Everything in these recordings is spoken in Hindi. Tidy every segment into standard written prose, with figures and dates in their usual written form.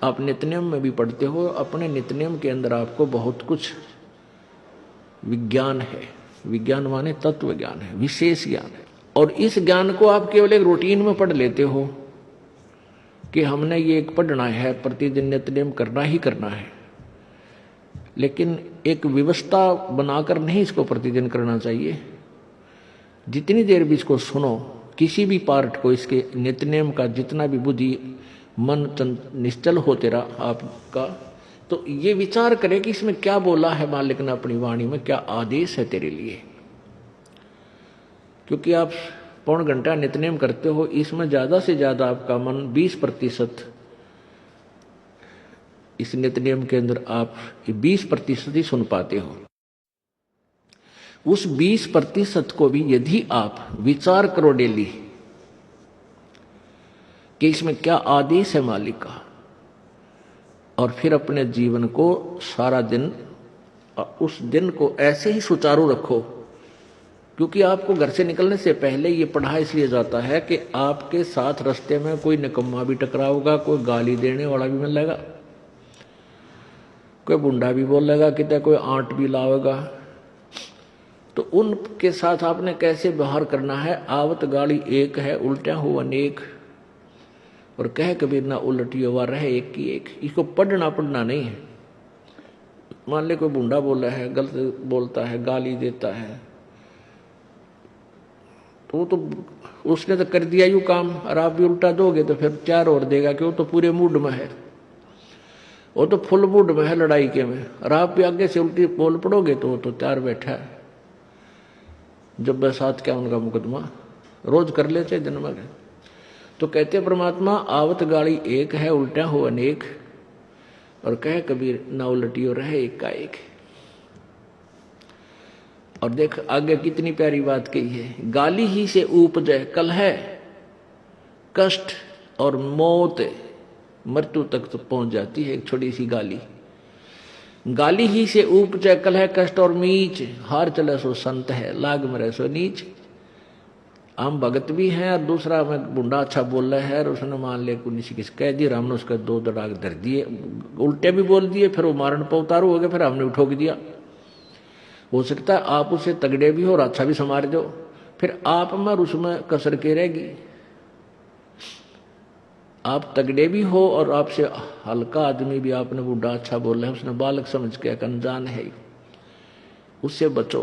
आप नित्यनियम में भी पढ़ते हो, अपने नित्यनियम के अंदर आपको बहुत कुछ विज्ञान है। विज्ञान माने तत्व ज्ञान है, विशेष ज्ञान है। और इस ज्ञान को आप केवल एक रूटीन में पढ़ लेते हो कि हमने ये एक पढ़ना है, प्रतिदिन नित्यनियम करना ही करना है, लेकिन एक व्यवस्था बनाकर नहीं इसको प्रतिदिन करना चाहिए। जितनी देर भी इसको सुनो, किसी भी पार्ट को, इसके नित्यनियम का जितना भी बुद्धि मन निश्चल हो तेरा आपका, तो ये विचार करे कि इसमें क्या बोला है मालिक ने अपनी वाणी में, क्या आदेश है तेरे लिए। क्योंकि आप पौन घंटा नित्यनेम करते हो, इसमें ज्यादा से ज्यादा आपका मन 20% इस नित्यनेम के अंदर आप 20% ही सुन पाते हो। उस 20% को भी यदि आप विचार करो डेली कि इसमें क्या आदेश है मालिक का, और फिर अपने जीवन को सारा दिन, उस दिन को ऐसे ही सुचारू रखो। क्योंकि आपको घर से निकलने से पहले ये पढ़ा इसलिए जाता है कि आपके साथ रास्ते में कोई निकम्मा भी टकराओगा, कोई गाली देने वाला भी मिलेगा, कोई बुंडा भी बोलेगा, कितने कोई आंट भी लावेगा। तो उनके साथ आपने कैसे व्यवहार करना है। आवत गाली एक है, उल्टा हो अनेक, और कह कबीर ना उलटी हुआ रहे एक की एक। इसको पढ़ना नहीं है। मान ले कोई बुंडा बोला है, गलत बोलता है, गाली देता है, तो उसने तो कर दिया यूं काम, और आप भी उल्टा दोगे तो फिर 4 और देगा कि वो तो पूरे मूड में है, वो तो फुल मूड में है लड़ाई के में, और आप भी आगे से उल्टी बोल पड़ोगे तो वो तो 4 बैठा है। जब बसात क्या उनका मुकदमा रोज कर लेते दिन में। तो कहते परमात्मा आवत गाड़ी एक है, उल्टा हो अनेक, और कह कबीर ना उलटी हो रहे एक का एक। और देख आगे कितनी प्यारी बात कही है। गाली ही से उपजे कलह, कष्ट और मौत, मृत्यु तक तो पहुंच जाती है एक छोटी सी गाली। गाली ही से उपजे कलह, कष्ट और मीच, हार चले सो संत है, लाग मरे सो नीच। हम भगत भी हैं, और दूसरा में बुंडा अच्छा बोल रहा है, और उसने मान लिया किसी किस कह दिया, हमने उसका 2 दड़ाक धर दिए, उल्टे भी बोल दिए, फिर वो मारण पर उतारू हो गए, फिर हमने ठोक दिया। हो सकता है आप उसे तगड़े भी हो और अच्छा भी समार दो, फिर आप में और उसमें कसर के रहेगी। आप तगड़े भी हो और आपसे हल्का आदमी भी आपने बुढ़ा अच्छा बोला है, उसने बालक समझ के अनजान है, उससे बचो।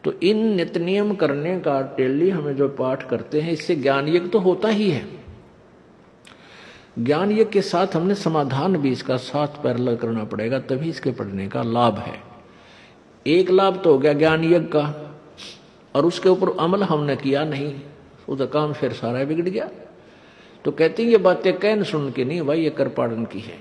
तो इन नित्य नियम करने का डेली हमें जो पाठ करते हैं, इससे ज्ञान यज्ञ तो होता ही है। ज्ञान यज्ञ के साथ हमने समाधान भी इसका साथ पैरेलल करना पड़ेगा, तभी इसके पढ़ने का लाभ है। एक लाभ तो हो गया ज्ञान यज्ञ का, और उसके ऊपर अमल हमने किया नहीं, उसका काम फिर सारा बिगड़ गया। तो कहते हैं ये बातें कहन सुन के नहीं भाई, ये कर पाड़न की है।